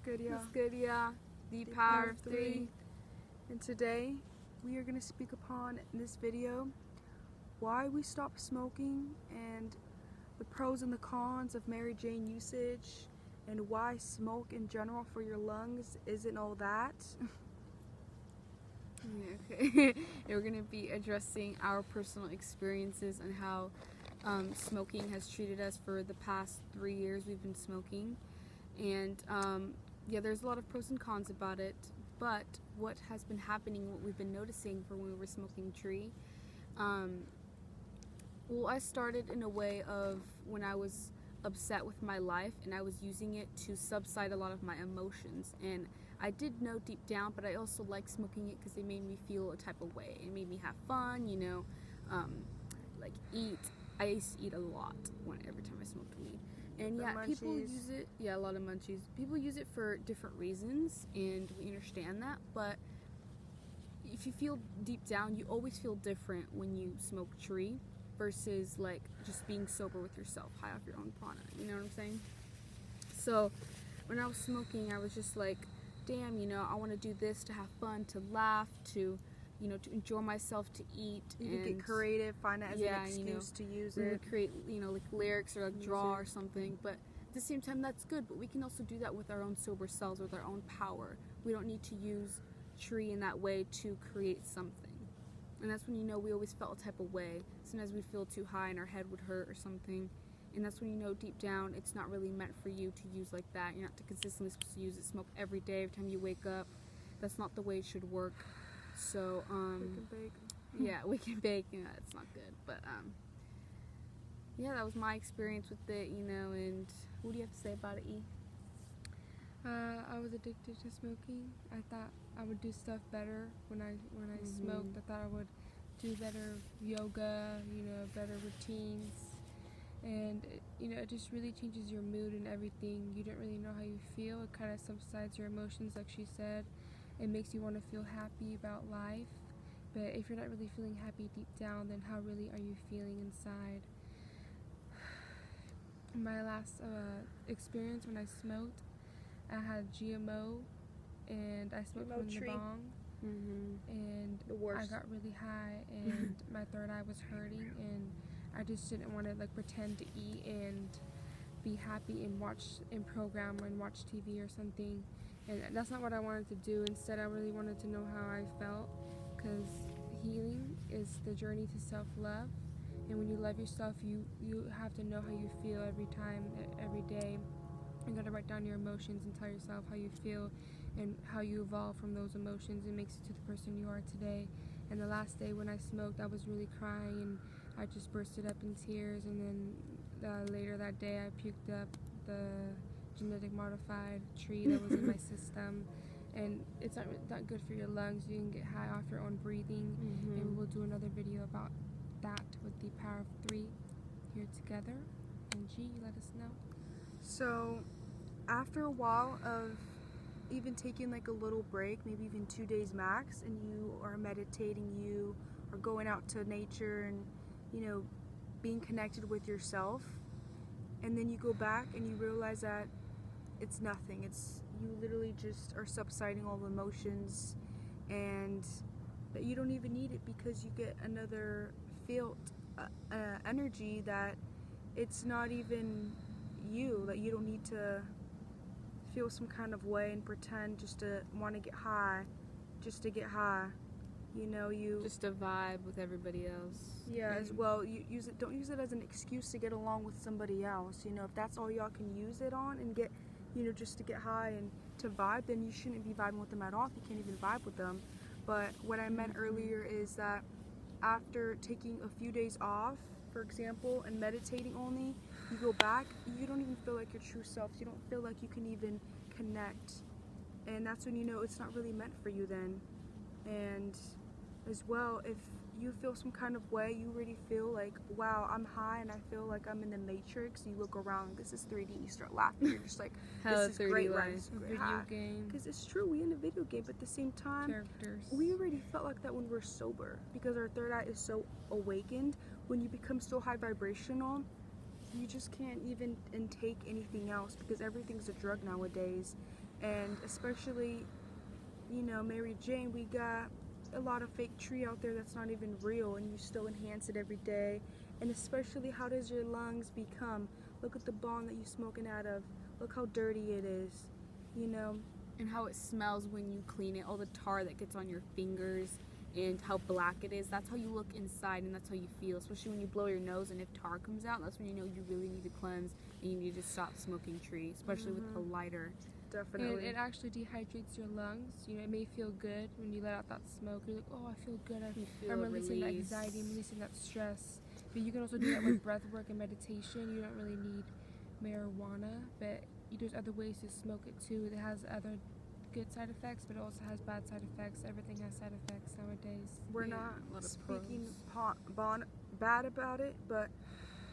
good, yeah? What's good, yeah? The Power of Three. And today, we are going to speak upon in this video why we stopped smoking and the pros and the cons of Mary Jane usage and why smoke in general for your lungs isn't all that. Yeah, okay. We're going to be addressing our personal experiences and how smoking has treated us for the past 3 years we've been smoking. And yeah, there's a lot of pros and cons about it, but what has been happening, what we've been noticing for when we were smoking tree, well, I started in a way of when I was upset with my life and I was using it to subside a lot of my emotions. And I did know deep down, but I also liked smoking it because it made me feel a type of way. It made me have fun, you know, like eat. I used to eat a lot every time I smoked weed. And yeah, people use it, a lot of munchies. People use it for different reasons, and we understand that, but if you feel deep down, you always feel different when you smoke tree versus like just being sober with yourself, high off your own prana, you know what I'm saying? So when I was smoking, I was just like, damn, you know, I want to do this to have fun, to laugh, to, you know, to enjoy myself, to eat. You can get creative, find it as an excuse to use it. Create, you know, like lyrics or like draw or something, but at the same time that's good, but we can also do that with our own sober selves, with our own power. We don't need to use tree in that way to create something. And that's when, you know, we always felt a type of way. Sometimes we'd feel too high and our head would hurt or something. And that's when you know deep down it's not really meant for you to use like that. You're not consistently supposed to use it, smoke every day, every time you wake up. That's not the way it should work. So, we can bake. Yeah, we can bake, you know, it's not good. But, yeah, that was my experience with it, you know, and what do you have to say about it, E? I was addicted to smoking. I thought I would do stuff better when I smoked. I thought I would do better yoga, you know, better routines. And, you know, it just really changes your mood and everything. You don't really know how you feel. It kind of subsides your emotions, like she said. It makes you want to feel happy about life. But if you're not really feeling happy deep down, then how really are you feeling inside? My last experience when I smoked, I had GMO, and I smoked from the bong, and I got really high, and my third eye was hurting, and I just didn't want to like pretend to eat and be happy and watch and program and watch TV or something. And that's not what I wanted to do. Instead, I really wanted to know how I felt, because healing is the journey to self-love. And when you love yourself, you have to know how you feel every time, every day. You got to write down your emotions and tell yourself how you feel and how you evolve from those emotions. It makes you to the person you are today. And the last day when I smoked, I was really crying, and I just bursted up in tears. And then later that day, I puked up the genetic modified tree that was in my system, and it's not good for your lungs. You can get high off your own breathing, and we'll do another video about that with the Power of Three here together. And G, let us know. So after a while of even taking like a little break, maybe even 2 days max, and you are meditating, you are going out to nature and, you know, being connected with yourself, and then you go back and you realize that it's nothing. It's, you literally just are subsiding all the emotions, and that you don't even need it because you get another field energy that it's not even you, that you don't need to feel some kind of way and pretend just to want to get high just to get high. You know, you just a vibe with everybody else. Yeah, as well. You don't use it as an excuse to get along with somebody else. You know, if that's all y'all can use it on and get, you know, just to get high and to vibe, then you shouldn't be vibing with them at all if you can't even vibe with them. But what I meant earlier is that after taking a few days off, for example, and meditating only, you go back, you don't even feel like your true self. You don't feel like you can even connect. And that's when you know it's not really meant for you then. And as well, if you feel some kind of way, you already feel like, wow, I'm high and I feel like I'm in the Matrix. You look around, this is 3D, you start laughing. You're just like, this is great, right? Video game. Because it's true, we in a video game, but at the same time, we already felt like that when we're sober, because our third eye is so awakened. When you become so high vibrational, you just can't even intake anything else, because everything's a drug nowadays. And especially, you know, Mary Jane, we got a lot of fake tree out there that's not even real, and you still enhance it every day. And especially, how does your lungs become? Look at the bong that you're smoking out of. Look how dirty it is, you know. And how it smells when you clean it, all the tar that gets on your fingers and how black it is. That's how you look inside, and that's how you feel, especially when you blow your nose and if tar comes out, that's when you know you really need to cleanse and you need to stop smoking tree, especially with a lighter. Definitely. And it actually dehydrates your lungs. You know, it may feel good when you let out that smoke. You're like, oh, I feel good. I'm releasing that anxiety, I'm releasing that stress. But you can also do that with breath work and meditation. You don't really need marijuana, but there's other ways to smoke it too. It has other good side effects, but it also has bad side effects. Everything has side effects nowadays. We're not speaking bad about it, but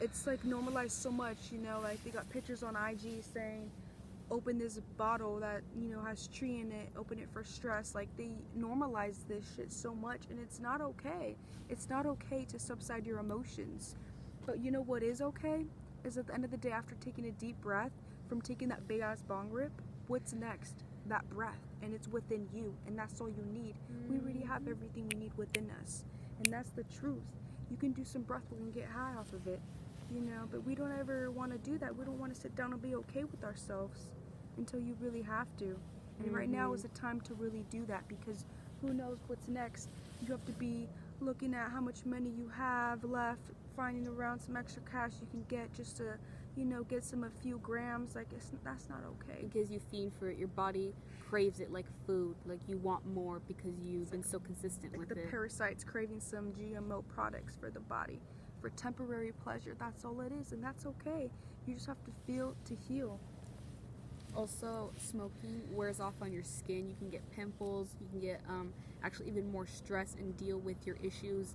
it's like normalized so much, you know, like they got pictures on IG saying open this bottle that, you know, has tree in it, open it for stress. Like they normalize this shit so much, and it's not okay. It's not okay to subside your emotions. But you know what is okay? Is at the end of the day, after taking a deep breath from taking that big ass bong rip, what's next? That breath, and it's within you, and that's all you need. We already have everything we need within us, and that's the truth. You can do some breath work and get high off of it, you know, but we don't ever want to do that. We don't want to sit down and be okay with ourselves until you really have to. And right now is the time to really do that, because who knows what's next. You have to be looking at how much money you have left, finding around some extra cash you can get just to, you know, get a few grams. Like that's not okay. Because you fiend for it, your body craves it like food. Like you want more because you've been so consistent with the it. Parasites craving some GMO products for the body for temporary pleasure. That's all it is, and that's okay. You just have to feel to heal. Also, smoking wears off on your skin. You can get pimples. You can get actually even more stress and deal with your issues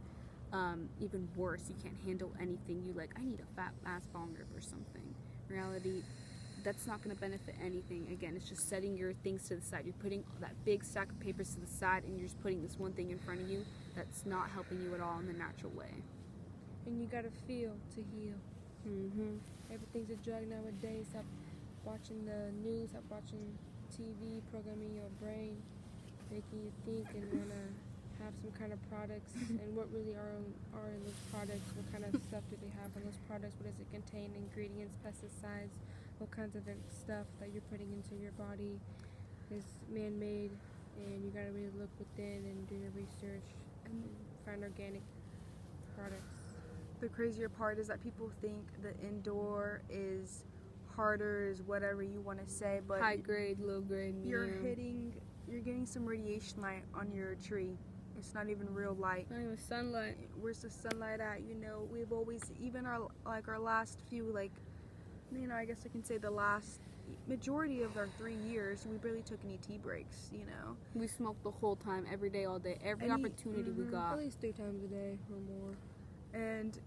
even worse. You can't handle anything. You like, I need a fat ass bong rip or something. In reality, that's not going to benefit anything. Again, it's just setting your things to the side. You're putting that big stack of papers to the side, and you're just putting this one thing in front of you that's not helping you at all in the natural way. And you gotta feel to heal. Everything's a drug nowadays. Stop watching the news, stop watching TV, programming your brain, making you think and wanna have some kind of products. And what really are in those products? What kind of stuff do they have in those products? What does it contain? Ingredients, pesticides, what kinds of stuff that you're putting into your body is man-made, and you gotta really look within and do your research and find organic products. The crazier part is that people think the indoor is harder, is whatever you want to say, but high grade, low grade, medium. You're getting some radiation light on your tree. It's not even real light. Not even sunlight. Where's the sunlight at? You know, we've always, even our last few, like, you know, I guess I can say the last majority of our 3 years, we barely took any tea breaks, you know. We smoked the whole time, every day, all day, every opportunity we got. At least 3 times a day or more. And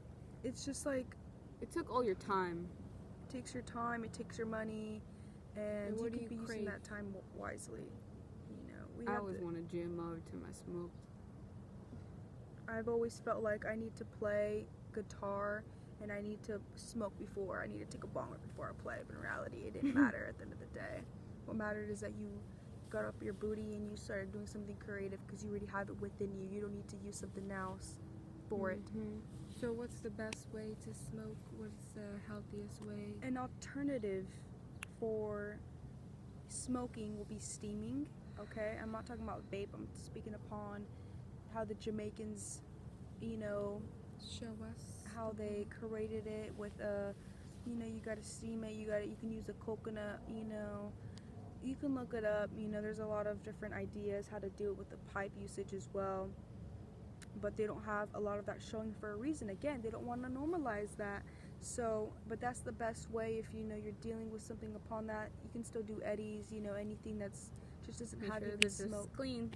it's just like, it took all your time. It takes your time, it takes your money, and you could be using that time wisely. You know, I always want a GMO every time I smoked. I've always felt like I need to play guitar and I need to smoke before. I need to take a bong rip before I play. But in reality, it didn't matter at the end of the day. What mattered is that you got up your booty and you started doing something creative because you already have it within you. You don't need to use something else for it. So what's the best way to smoke? What's the healthiest way? An alternative for smoking will be steaming, okay? I'm not talking about vape. I'm speaking upon how the Jamaicans, you know, show us how they created it with you know, you gotta steam it, you can use a coconut, you know, you can look it up, you know, there's a lot of different ideas how to do it with the pipe usage as well, but they don't have a lot of that showing for a reason. Again, they don't want to normalize that. So, but that's the best way. If you know you're dealing with something upon that, you can still do eddies, you know, anything that's just doesn't have even smoke. Clean.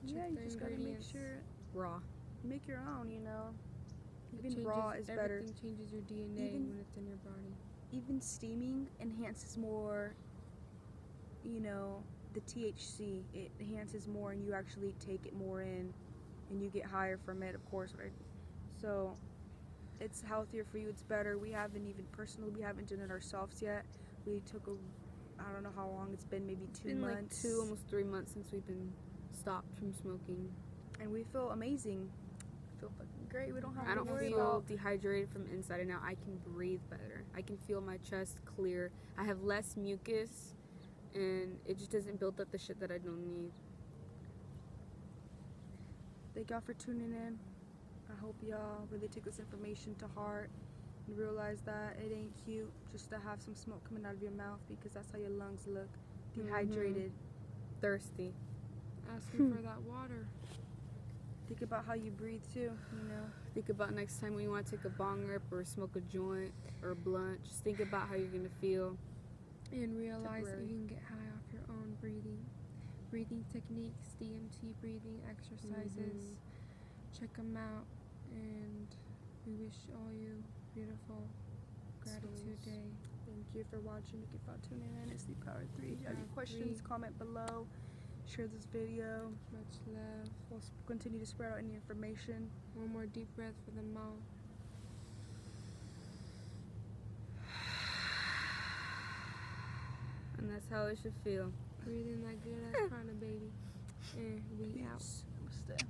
Yeah, you just gotta make sure raw. Make your own, you know. Even raw is better. Everything changes your DNA when it's in your body. Even steaming enhances more, you know, the THC. It enhances more, and you actually take it more in, and you get higher from it, of course, right? So it's healthier for you. It's better. We haven't done it ourselves yet. We took I don't know how long it's been, maybe 2 It's been months. like 2, almost 3 months since we've been stopped from smoking. And we feel amazing. I feel fucking great. We don't have I to don't worry feel about. dehydrated from inside and out. I can breathe better. I can feel my chest clear. I have less mucus, and it just doesn't build up the shit that I don't need. Thank y'all for tuning in. I hope y'all really take this information to heart and realize that it ain't cute just to have some smoke coming out of your mouth, because that's how your lungs look, dehydrated. Thirsty. Asking for that water. Think about how you breathe too, you know. Think about next time when you want to take a bong rip or smoke a joint or a blunt. Just think about how you're going to feel. And realize that Temporary. you can get high off your own breathing. Breathing techniques, DMT breathing exercises. Check them out. And we wish all you beautiful gratitude Souls. day. Thank you for watching. Thank you for tuning in. It's Sleep Power 3. If you have any Power questions, 3. comment below. Share this video. Much love. We'll continue to spread out any information. One more deep breath for the mouth. And that's how it should feel. Breathing that good ass prana, baby. And we out. Namaste.